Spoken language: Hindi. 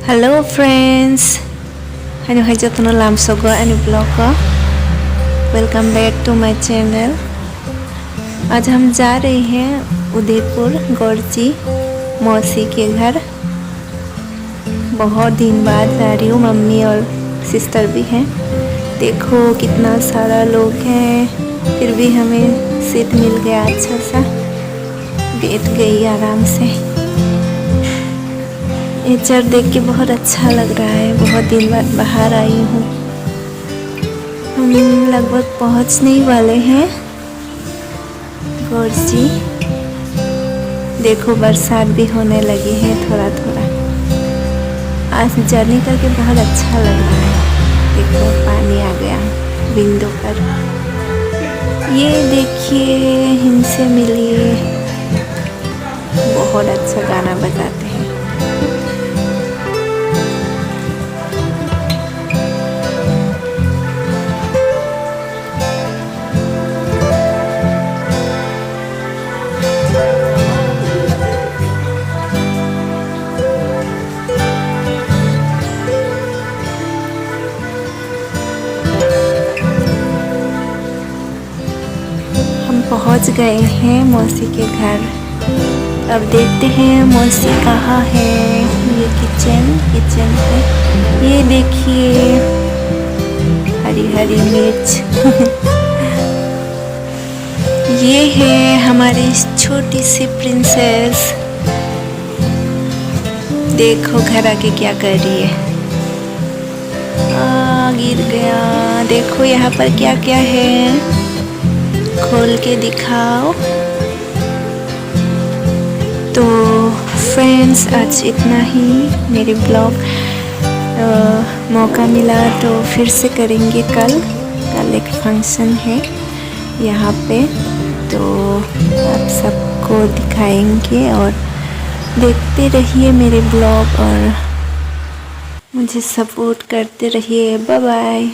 Hello friends, hãy hãy cho tôi làm sogo and vlog. Welcome back to my channel. आज हम जा रहे हैं उदयपुर गौरजी मौसी के घर। बहुत दिन बाद जा रही हूँ, मम्मी और सिस्टर भी हैं। देखो कितना सारा लोग हैं, फिर भी हमें सीट मिल गया अच्छा सा, बैठ गई आराम से। नेचर देख के बहुत अच्छा लग रहा है। बहुत दिन बाद बाहर आई हूँ। हम लगभग पहुँचने ही वाले हैं गौरजी। देखो बरसात भी होने लगी है थोड़ा थोड़ा। आज जर्नी करके बहुत अच्छा लग रहा है। देखो पानी आ गया विंडो पर। ये देखिए इनसे मिलिए, बहुत अच्छा गाना बजाते हैं। पहुंच गए हैं मौसी के घर। अब देखते हैं मौसी कहाँ है। ये किचन है। ये देखिए हरी हरी मिर्च। ये है हमारी छोटी सी प्रिंसेस। देखो घर आके क्या कर रही है। गिर गया। देखो यहाँ पर क्या क्या है, खोल के दिखाओ। तो फ्रेंड्स आज इतना ही मेरे ब्लॉग। मौका मिला तो फिर से करेंगे। कल एक फंक्शन है यहाँ पे, तो आप सबको दिखाएंगे और देखते रहिए मेरे ब्लॉग और मुझे सपोर्ट करते रहिए। Bye bye.